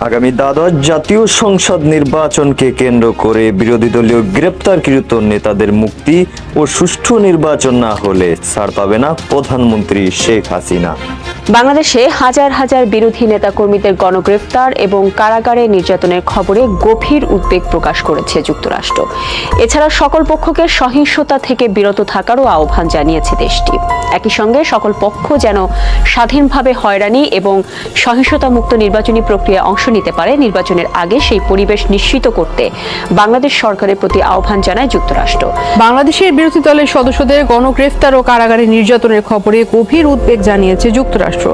আগামী দ্বাদশ জাতীয় সংসদ নির্বাচনকে কেন্দ্র করে বিরোধী দলীয় গ্রেপ্তারকৃত নেতাদের মুক্তি ও সুষ্ঠু নির্বাচন না হলে ছাড় পাবে না প্রধানমন্ত্রী শেখ হাসিনা। বাংলাদেশে হাজার হাজার বিরোধী নেতাকর্মীদের গণগ্রেফতার এবং কারাগারে নির্যাতনের খবরে গভীর উদ্বেগ প্রকাশ করেছে যুক্তরাষ্ট্র। এছাড়া সকল পক্ষকে সহিংসতা থেকে বিরত থাকারও আহ্বান জানিয়েছে দেশটি। একই সঙ্গে সকল পক্ষ যেন স্বাধীনভাবে হয়রানি এবং সহিংসতামুক্ত নির্বাচনী প্রক্রিয়ায় অংশ নিতে পারে, নির্বাচনের আগে সেই পরিবেশ নিশ্চিত করতে বাংলাদেশ সরকারের প্রতি আহ্বান জানায় যুক্তরাষ্ট্র। বাংলাদেশের বিরোধী দলের সদস্যদের গণগ্রেফতার ও কারাগারে নির্যাতনের খবরে গভীর উদ্বেগ জানিয়েছে যুক্তরাষ্ট্র।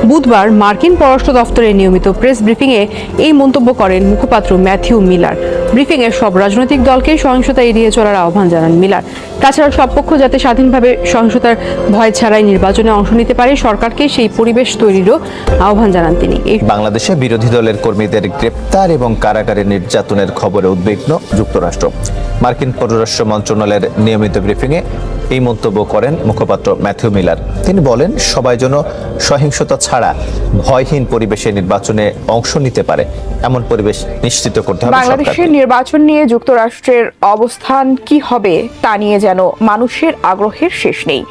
বুধবার মার্কিন পররাষ্ট্র দফতরের নিয়মিত প্রেস ব্রিফিংয়ে এই মন্তব্য করেন মুখপাত্র ম্যাথিউ মিলার। ব্রিফিংয়ে সব রাজনৈতিক দলকে সহিংসতা এড়িয়ে চলার আহ্বান জানান মিলার। তাছাড়া সব পক্ষ যাতে স্বাধীনভাবে সহিংসতার ভয় ছাড়াই নির্বাচনে অংশ নিতে পারে, সরকারকে সেই পরিবেশ তৈরিরও আহ্বান জানান তিনি। বাংলাদেশে বিরোধী দলের কর্মীদের গ্রেপ্তার এবং কারাগারে নির্যাতনের খবরে উদ্বিগ্ন যুক্তরাষ্ট্র। মার্কিন পররাষ্ট্র মন্ত্রণালয়ের নিয়মিত ব্রিফিংয়ে এই মন্তব্য করেন মুখপাত্র ম্যাথিউ মিলার। তিনি বলেন, সবাই যেন সহিংসতা ছাড়া ভয়হীন পরিবেশে নির্বাচনে অংশ নিতে পারে, এমন পরিবেশ নিশ্চিত করতে হবে। বাংলাদেশের নির্বাচন নিয়ে যুক্তরাষ্ট্রের অবস্থান কি হবে তা নিয়ে যেন মানুষের আগ্রহের শেষ নেই।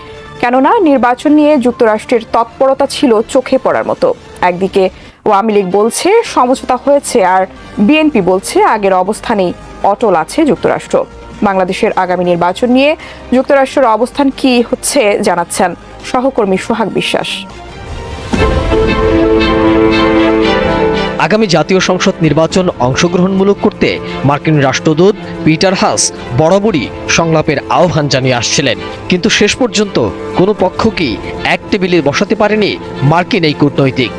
কেননা নির্বাচন নিয়ে যুক্তরাষ্ট্রের তৎপরতা ছিল চোখে পড়ার মতো। একদিকে আওয়ামী লীগ বলছে সমঝোতা হয়েছে, আর বিএনপি বলছে আগের অবস্থানেই অটল আছে যুক্তরাষ্ট্র। বাংলাদেশের আগামী নির্বাচন নিয়ে যুক্তরাষ্ট্রের অবস্থান কি হচ্ছে জানাচ্ছেন সহকর্মী সোহাগ বিশ্বাস। আগামী জাতীয় সংসদ নির্বাচন অংশগ্রহণমূলক করতে মার্কিন রাষ্ট্রদূত পিটার হাস বরাবরই সংলাপের আহ্বান জানিয়ে আসছিলেন, কিন্তু শেষ পর্যন্ত কোনো পক্ষকেই এক টেবিলে বসাতে পারেনি মার্কিন এই কূটনৈতিক।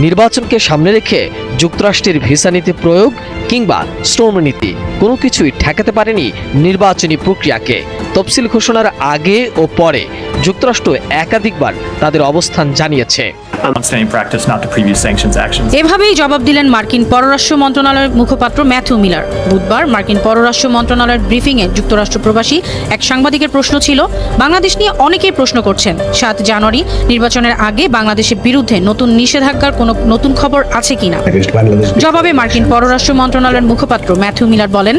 নির্বাচনকে সামনে রেখে যুক্তরাষ্ট্রের ভিসা নীতি প্রয়োগ কিংবা শ্রম নীতি কোনো কিছুই ঠেকাতে পারেনি নির্বাচনী প্রক্রিয়াকে। তফসিল ঘোষণার আগে ও পরে যুক্তরাষ্ট্র একাধিকবার তাদের অবস্থান জানিয়েছে। এভাবেই জবাব দিলেন মার্কিন পররাষ্ট্র মন্ত্রণালয়ের মুখপাত্র ম্যাথিউ মিলার। বুধবার মার্কিন পররাষ্ট্র মন্ত্রণালয়ের ব্রিফিংয়ে যুক্তরাষ্ট্র প্রবাসী এক সাংবাদিকের প্রশ্ন ছিল, বাংলাদেশ নিয়ে অনেকেই প্রশ্ন করছেন 7 জানুয়ারি নির্বাচনের আগে বাংলাদেশের বিরুদ্ধে নতুন নিষেধাজ্ঞার কোনো নতুন খবর আছে কিনা। জবাবে মার্কিন পররাষ্ট্র মন্ত্রণালয়ের মুখপাত্র ম্যাথিউ মিলার বলেন,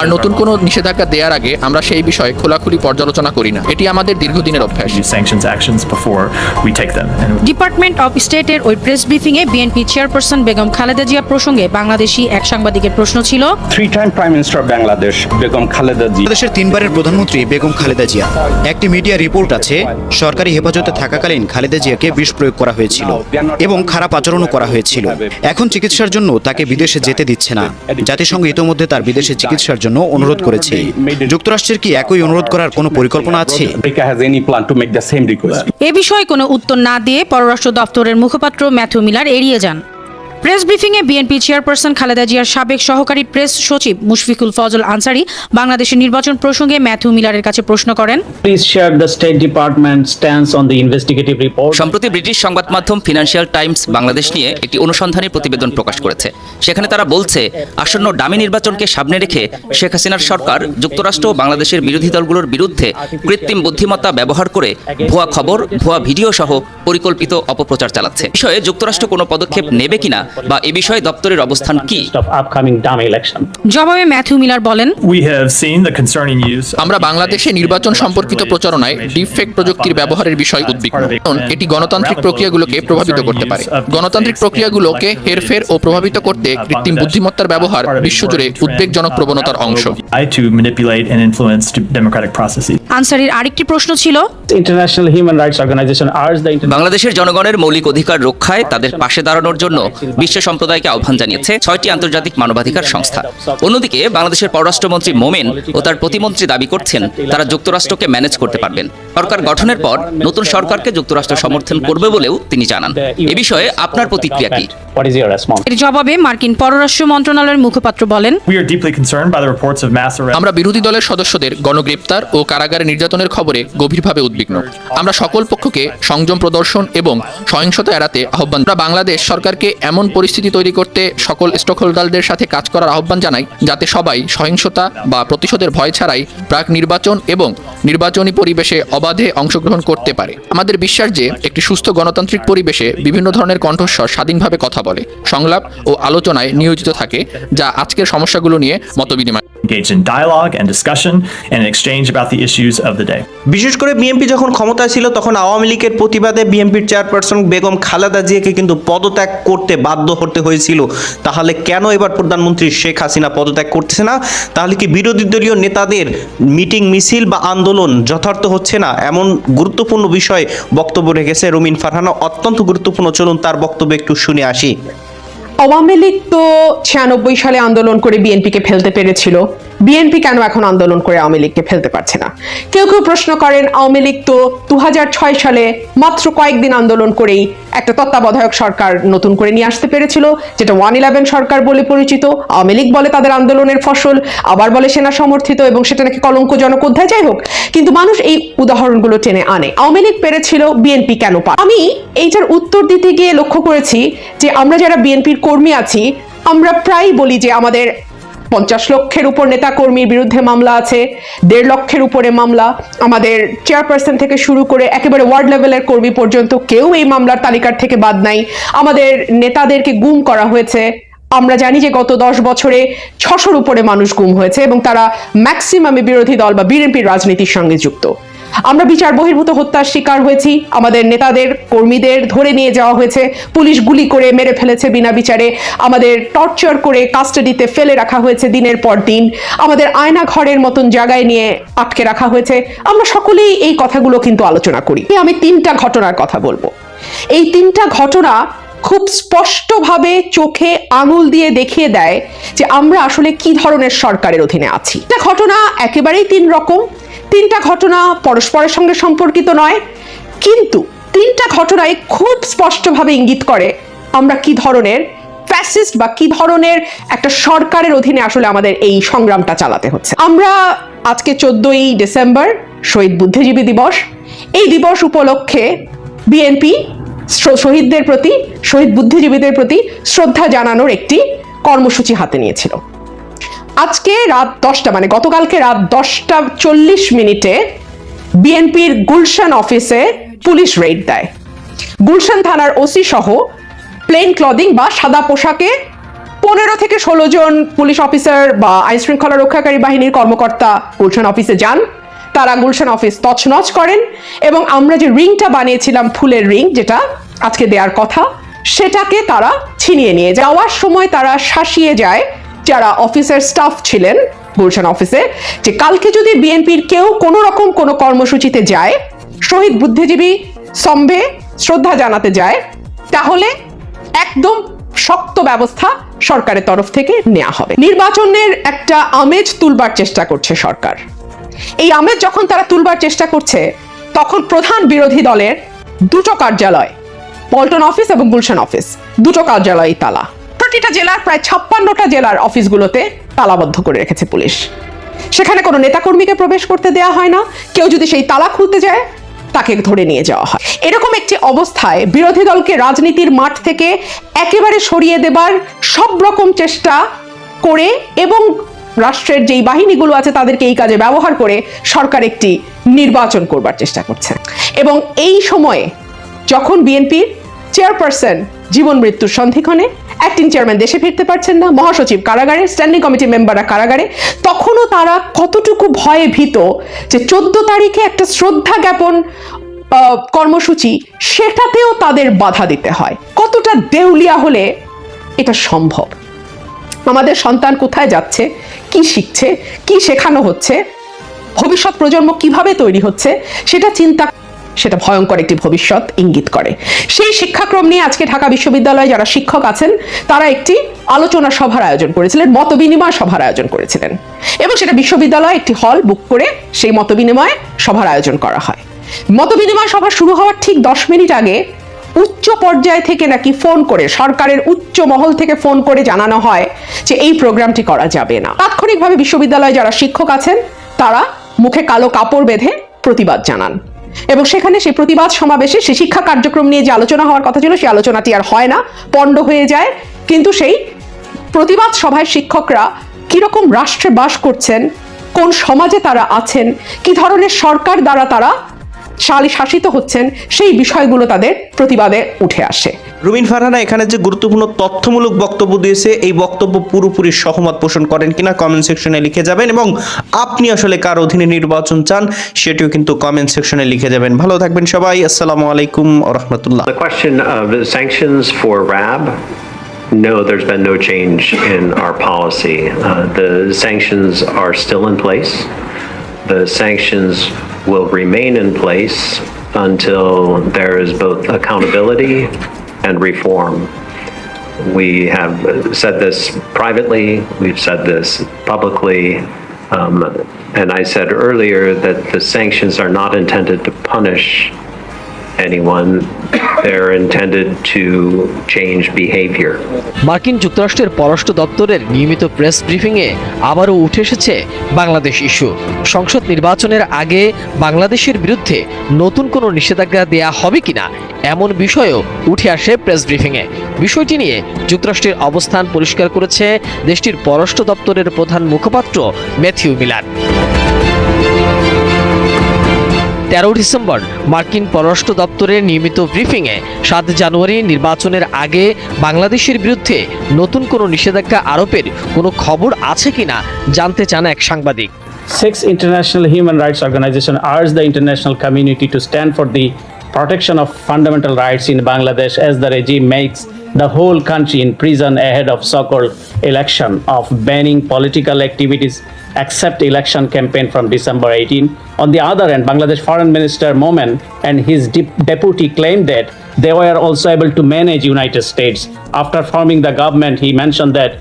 আর নতুন কোনো নিষেধাজ্ঞা দেওয়ার আগে আমরা সেই বিষয়ে খোলাখুলি পর্যালোচনা করি না। এটি আমাদের দীর্ঘদিনের অভ্যাস। ডিপার্টমেন্ট অফ স্টেটের ওই প্রেস ব্রিফিংয়ে বিএনপি চেয়ারপারসন বেগম খালেদা জিয়া প্রসঙ্গে বাংলাদেশি এক সাংবাদিকের প্রশ্ন ছিল, বাংলাদেশের 3বারের প্রধানমন্ত্রী বেগম খালেদা জিয়া। একটি মিডিয়া রিপোর্ট আছে, সরকারি হেফাজতে থাকাকালীন খালেদা জিয়াকে বিষ প্রয়োগ করা হয়েছিল এবং খারাপ আচরণও করা হয়েছিল। এখন চিকিৎসার জন্য তাকে বিদেশে যেতে দিচ্ছে না। জাতিসংঘ ইতোমধ্যে তার বিদেশে চিকিৎসার জন্য অনুরোধ করেছে। যুক্তরাষ্ট্রের কি একই অনুরোধ করার কোনো পরিকল্পনা আছে? এ বিষয়ে কোনো উত্তর না দিয়ে পররাষ্ট্র দপ্তরের মুখপাত্র ম্যাথিউ মিলার এড়িয়ে যান। প্রেস ব্রিফিংয়ে বিএনপি চেয়ারপারসন খালেদা জিয়ার সাবেক সহকারী প্রেস সচিব মুশফিকুল ফজল আনসারি বাংলাদেশের নির্বাচন প্রসঙ্গে ম্যাথিউ মিলারের কাছে প্রশ্ন করেন, সম্প্রতি ব্রিটিশ সংবাদ মাধ্যম ফিনান্সিয়াল টাইমস বাংলাদেশ নিয়ে একটি অনুসন্ধানী প্রতিবেদন প্রকাশ করেছে। সেখানে তারা বলছে, আসন্ন ডামি নির্বাচনকে সামনে রেখে শেখ হাসিনার সরকার যুক্তরাষ্ট্র ও বাংলাদেশের বিরোধী দলগুলোর বিরুদ্ধে কৃত্রিম বুদ্ধিমত্তা ব্যবহার করে ভুয়া খবর, ভুয়া ভিডিও সহ পরিকল্পিত অপপ্রচার চালাচ্ছে। বিষয়ে যুক্তরাষ্ট্র কোনো পদক্ষেপ নেবে কিনা বা এ বিষয়ে দপ্তরের অবস্থান কি? জবাবে ম্যাথিউ মিলার বলেন, আমরা বাংলাদেশে নির্বাচন সম্পর্কিত প্রচারণায় ডিপফেক প্রযুক্তির ব্যবহারের বিষয় উদ্বিগ্ন। এটি গণতান্ত্রিক প্রক্রিয়াগুলোকে প্রভাবিত করতে পারে। গণতান্ত্রিক প্রক্রিয়াগুলোকে হেরফের ও প্রভাবিত করতে কৃত্রিম বুদ্ধিমত্তার ব্যবহার বিশ্বজুড়ে উদ্বেগজনক প্রবণতার অংশ। আনসারির আরেকটি প্রশ্ন ছিল, বাংলাদেশের জনগণের মৌলিক অধিকার রক্ষায় তাদের পাশে দাঁড়ানোর জন্য বিশ্ব সম্প্রদায়কে আহ্বান জানিয়েছে 6টি আন্তর্জাতিক মানবাধিকার সংস্থা। অন্যদিকে বাংলাদেশের পররাষ্ট্রমন্ত্রী মোমেন ও তার প্রতিমন্ত্রী দাবি করছেন তারা যুক্তরাষ্ট্রকে ম্যানেজ করতে পারবেন। সরকার গঠনের পর নতুন সরকারকে যুক্তরাষ্ট্র সমর্থন করবে বলেও তিনি জানান। এ বিষয়ে আপনার প্রতিক্রিয়া কি? এর জবাবে মার্কিন পররাষ্ট্র মন্ত্রণালয়ের মুখপাত্র বলেন, আমরা বিরোধী দলের সদস্যদের গণগ্রেপ্তার ও কারাগারে নির্যাতনের খবরে গভীরভাবে উদ্বিগ্ন। আমরা সকল পক্ষকে সংযম প্রদর্শন এবং সহিংসতা এড়াতে আহ্বান। বাংলাদেশ সরকারকে এমন এমন পরিস্থিতি তৈরি করতে সকল স্টকহোল্ডারদের সাথে কাজ করার আহ্বান জানাই, যাতে সবাই সহিংসতা বা প্রতিশোধের ভয় ছাড়াই প্রাক নির্বাচন এবং নির্বাচনী পরিবেশে অবাধে অংশগ্রহণ করতে পারে। আমাদের বিশ্বাস যে একটি সুস্থ গণতান্ত্রিক পরিবেশে বিভিন্ন ধরনের কণ্ঠস্বর স্বাধীনভাবে কথা বলে, সংলাপ ও আলোচনায় নিয়োজিত থাকে, যা আজকের সমস্যাগুলো নিয়ে মতবিনিময় engaged in dialogue and discussion and an exchange about the issues of the day. বিশেষ করে বিএনপি যখন ক্ষমতায় ছিল তখন আওয়ামী লীগের প্রতিবাদে বিএনপির চেয়ারপারসন বেগম খালেদা জিয়াকে কিন্তু পদত্যাগ করতে বাধ্য হতে হয়েছিল। তাহলে কেন এবার প্রধানমন্ত্রী শেখ হাসিনা পদত্যাগ করতেছে না? তাহলে কি বিরোধী দলীয় নেতাদের মিটিং মিছিল বা আন্দোলন যথার্থ হচ্ছে না? এমন গুরুত্বপূর্ণ বিষয় বক্তব্য রেখেছে রুমিন ফারহানা, অত্যন্ত গুরুত্বপূর্ণ। চলুন তার বক্তব্য একটু শুনে আসি। আওয়ামী লীগ তো 96 সালে আন্দোলন করে বিএনপিকে ফেলতে পেরেছিল, বিএনপি কেন এখন আন্দোলন করে আওয়ামী লীগকে ফেলতে পারছে না? কেউ কেউ প্রশ্ন করেন আওয়ামী লীগ তো 2006 সালে মাত্র কয়েকদিন আন্দোলন করেই একটা তত্ত্বাবধায়ক সরকার নতুন করে নিয়ে আসতে পেরেছিল, যেটা 111 সরকার বলে পরিচিত। আওয়ামী লীগ বলে তাদের আন্দোলনের ফসল, আবার বলে সেনা সমর্থিত, এবং সেটা নাকি কলঙ্কজনক অধ্যায়। যাই হোক, কিন্তু মানুষ এই উদাহরণগুলো টেনে আনে। আওয়ামী লীগ পেরেছিল, বিএনপি কেন পারে? আমি এইটার উত্তর দিতে গিয়ে লক্ষ্য করেছি যে আমরা যারা বিএনপির কর্মী আছি, আমরা প্রায় বলি যে আমাদের 50 লক্ষের উপর নেতা কর্মীর বিরুদ্ধে মামলা আছে, 1.5 লক্ষের উপরে মামলা, আমাদের চেয়ারপারসন থেকে শুরু করে একেবারে ওয়ার্ড লেভেলের কর্মী পর্যন্ত কেউ এই মামলার তালিকার থেকে বাদ নাই। আমাদের নেতাদেরকে গুম করা হয়েছে। আমরা জানি যে গত 10 বছরে 600-র উপরে মানুষ গুম হয়েছে এবং তারা ম্যাক্সিমামে বিরোধী দল বা বিএনপির রাজনীতির সঙ্গে যুক্ত। আমরা বিচার বহির্ভূত হত্যার শিকার হয়েছি, আমাদের নেতাদের কর্মীদের ধরে নিয়ে যাওয়া হয়েছে, পুলিশ গুলি করে মেরে ফেলেছে বিনা বিচারে, আমাদের টর্চার করে কাস্টাডিতে ফেলে রাখা হয়েছে দিনের পর দিন, আমাদের আয়না ঘরের মতন জায়গায় নিয়ে আটকে রাখা হয়েছে। আমরা সকলেই এই কথাগুলো কিন্তু আলোচনা করি। আমি 3টা ঘটনার কথা বলবো। এই 3টা ঘটনা খুব স্পষ্টভাবে চোখে আঙুল দিয়ে দেখিয়ে দেয় যে আমরা আসলে কি ধরনের সরকারের অধীনে আছি। একটা ঘটনা একেবারেই 3 রকম, 3টা ঘটনা পরস্পরের সঙ্গে সম্পর্কিত নয়, কিন্তু 3টা ঘটনায় খুব স্পষ্টভাবে ইঙ্গিত করে আমরা কি ধরনের ফ্যাসিস্ট বা কি ধরনের একটা সরকারের অধীনে আসলে আমাদের এই সংগ্রামটা চালাতে হচ্ছে। আমরা আজকে 14ই ডিসেম্বর শহীদ বুদ্ধিজীবী দিবস। এই দিবস উপলক্ষে বিএনপি শহীদদের প্রতি, শহীদ বুদ্ধিজীবীদের প্রতি শ্রদ্ধা জানানোর একটি কর্মসূচি হাতে নিয়েছিল। আজকে রাত 10টা, মানে গতকালকে রাত 10:40 বিএনপির গুলশান অফিসে পুলিশ রেড দেয়। গুলশান থানার ওসি সহ প্লেন ক্লদিং বা সাদা পোশাকে 15 থেকে 16 জন পুলিশ অফিসার বা আইন শৃঙ্খলা রক্ষাকারী বাহিনীর কর্মকর্তা গুলশান অফিসে যান। তারা গুলশান অফিস তছনছ করেন এবং আমরা যে রিংটা বানিয়েছিলাম, ফুলের রিং যেটা আজকে দেওয়ার কথা, সেটাকে তারা ছিনিয়ে নিয়ে যাওয়ার সময় তারা শাসিয়ে যায় যারা অফিসের স্টাফ ছিলেন গুলশান অফিসে, যে কালকে যদি বিএনপির কেউ কোনো রকম কোনো কর্মসূচিতে যায়, শহীদ বুদ্ধিজীবী স্তম্ভে শ্রদ্ধা জানাতে যায়, তাহলে একদম শক্ত ব্যবস্থা সরকারের তরফ থেকে নেওয়া হবে। নির্বাচনের একটা আমেজ তুলবার চেষ্টা করছে সরকার। এই আমেজ যখন তারা তুলবার চেষ্টা করছে, তখন প্রধান বিরোধী দলের 2টো কার্যালয়, পল্টন অফিস এবং গুলশান অফিস, 2টো কার্যালয় তালা। প্রতিটা জেলার প্রায় 56টা জেলার অফিসগুলোতে তালাবদ্ধ করে রেখেছে পুলিশ। সেখানে কোনো নেতাকর্মীকে প্রবেশ করতে দেওয়া হয় না। কেউ যদি সেই তালা খুলতে যায়, তাকে ধরে নিয়ে যাওয়া হয়। এরকম একটি অবস্থায় বিরোধী দলকে রাজনীতির মাঠ থেকে একেবারে সরিয়ে দেবার সব রকম চেষ্টা করে এবং রাষ্ট্রের যেই বাহিনীগুলো আছে তাদেরকে এই কাজে ব্যবহার করে সরকার একটি নির্বাচন করবার চেষ্টা করছে। এবং এই সময়ে যখন বিএনপির চেয়ারপারসন জীবন মৃত্যুর সন্ধিক্ষণে, অ্যাক্টিং চেয়ারম্যান দেশে ফিরতে পারছেন না, মহাসচিব কারাগারে, স্ট্যান্ডিং কমিটি মেম্বাররা কারাগারে, তখনও তারা কতটুকু ভয়ে ভীত যে 14 তারিখে একটা শ্রদ্ধা জ্ঞাপন কর্মসূচি, সেটাতেও তাদের বাধা দিতে হয়। কতটা দেউলিয়া হলে এটা সম্ভব? আমাদের সন্তান কোথায় যাচ্ছে, কি শিখছে, কি শেখানো হচ্ছে, ভবিষ্যৎ প্রজন্ম কিভাবে তৈরি হচ্ছে, সেটা চিন্তা, সেটা ভয়ঙ্কর একটি ভবিষ্যৎ ইঙ্গিত করে। সেই শিক্ষাক্রম নিয়ে আজকে ঢাকা বিশ্ববিদ্যালয়ে যারা শিক্ষক আছেন তারা একটি আলোচনা সভার আয়োজন করেছিলেন, মতবিনিময় সভার আয়োজন করেছিলেন, এবং সেটা বিশ্ববিদ্যালয়ে একটি হল বুক করে সেই মতবিনিময় সভার আয়োজন করা হয়। মতবিনিময় সভা শুরু হওয়ার ঠিক 10 মিনিট আগে উচ্চ পর্যায় থেকে নাকি ফোন করে, সরকারের উচ্চ মহল থেকে ফোন করে জানানো হয় যে এই প্রোগ্রামটি করা যাবে না। তাৎক্ষণিকভাবে বিশ্ববিদ্যালয়ে যারা শিক্ষক আছেন তারা মুখে কালো কাপড় বেঁধে প্রতিবাদ জানান। এবং সেখানে সেই প্রতিবাদ সমাবেশে সেই শিক্ষা কার্যক্রম নিয়ে যে আলোচনা হওয়ার কথা ছিল সেই আলোচনাটি আর হয় না, পণ্ড হয়ে যায়। কিন্তু সেই প্রতিবাদ সভায় শিক্ষকরা কিরকম রাষ্ট্রে বাস করছেন, কোন সমাজে তারা আছেন, কি ধরনের সরকার দ্বারা তারা শাসিত হচ্ছেন, সেই বিষয়গুলো তাদের প্রতিবাদে উঠে আসে। রুমিন ফারহানা এখানে যে গুরুত্বপূর্ণ তথ্যমূলক বক্তব্য দিয়েছে, এই বক্তব্য পুরোপুরি সহমত পোষণ করেন কিনা কমেন্ট সেকশনে লিখে যাবেন, এবং আপনি আসলে কার অধীনে নির্বাচন চান সেটিও কিন্তু কমেন্ট সেকশনে লিখে যাবেন। ভালো থাকবেন সবাই, আসসালামু আলাইকুম ওয়া রাহমাতুল্লাহ। The question of the sanctions for RAB, no, there's been no change in our policy. The sanctions are still in place. The sanctions will remain in place until there is both accountability and reform. We have said this privately, we've said this publicly, and I said earlier that the sanctions are not intended to punish anyone. They're intended to change behavior. মার্কিন যুক্তরাষ্ট্রের পররাষ্ট্র দপ্তরের নিয়মিত press ব্রিফিংয়ে আবারও উঠে এসেছে Bangladesh issue. সংসদ নির্বাচনের আগে বাংলাদেশের বিরুদ্ধে নতুন কোনো নিষেধাজ্ঞা দেয়া হবে কিনা এমন বিষয়ও উঠে আসে প্রেস ব্রিফিংয়ে। বিষয়টি নিয়ে যুক্তরাষ্ট্রের অবস্থান পরিষ্কার করেছে দেশটির পররাষ্ট্র দপ্তরের প্রধান মুখপাত্র ম্যাথিউ মিলার। 13 ডিসেম্বর মার্কিন পররাষ্ট্র দপ্তরের নিয়মিত ব্রিফিংয়ে 7 জানুয়ারি নির্বাচনের আগে বাংলাদেশের বিরুদ্ধে নতুন কোনো নিষেধাজ্ঞা আরোপের কোনো খবর আছে কিনা জানতে চান এক সাংবাদিক। 6 international human rights organizations urge the international community to stand for the protection of fundamental rights in Bangladesh as the regime makes the whole country in prison ahead of so-called election, of banning political activities except election campaign from December 18. On the other hand, Bangladesh Foreign Minister Momen and his deputy claimed that they were also able to manage United States. After forming the government, he mentioned that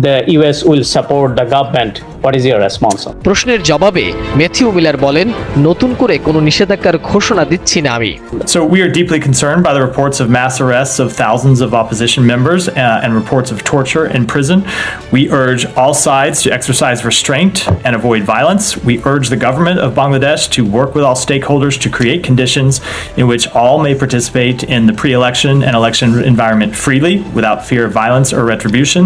the US will support the government. What is your response? প্রশ্নের জবাবে Matthew Miller বলেন, নতুন করে কোনো নিষেধাজ্ঞার ঘোষণা দিচ্ছি না আমি। So we are deeply concerned by the reports of mass arrests of thousands of opposition members and reports of torture in prison. We urge all sides to exercise restraint and avoid violence. We urge the government of Bangladesh to work with all stakeholders to create conditions in which all may participate in the pre-election and election environment freely without fear of violence or retribution.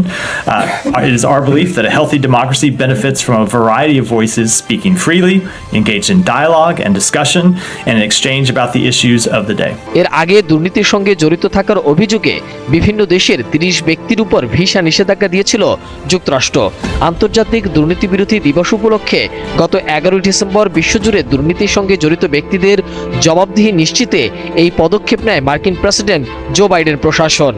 It is our belief that a healthy democracy benefits from a variety of voices speaking freely, engaged in dialogue and discussion, and an exchange about the issues of the day. এর আগে দুর্নীতির সঙ্গে জড়িত থাকার অভিযোগে বিভিন্ন দেশের 30 ব্যক্তির উপর ভিসা নিষেধাজ্ঞা দিয়েছিল যুক্তরাষ্ট্র। আন্তর্জাতিক দুর্নীতি বিরোধী দিবস উপলক্ষে গত 11 ডিসেম্বর বিশ্বজুড়ে দুর্নীতির সঙ্গে জড়িত ব্যক্তিদের জবাবদিহি নিশ্চিতে এই পদক্ষেপ নেয় মার্কিন প্রেসিডেন্ট জো বাইডেন প্রশাসন।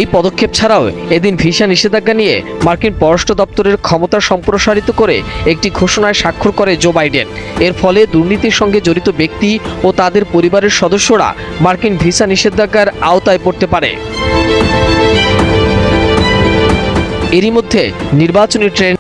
এই পদক্ষেপ ছাড়াও এদিন ভিসা নিষেধাজ্ঞা নিয়ে মার্কিন পররাষ্ট্র দপ্তরের ক্ষমতা সম্প্রসারিত করে একটি ঘোষণায় স্বাক্ষর করে জো বাইডেন। এর ফলে দুর্নীতির সঙ্গে জড়িত ব্যক্তি ও তাদের পরিবারের সদস্যরা মার্কিন ভিসা নিষেধাজ্ঞার আওতায় পড়তে পারে। এরই মধ্যে নির্বাচনী ট্রেন্ড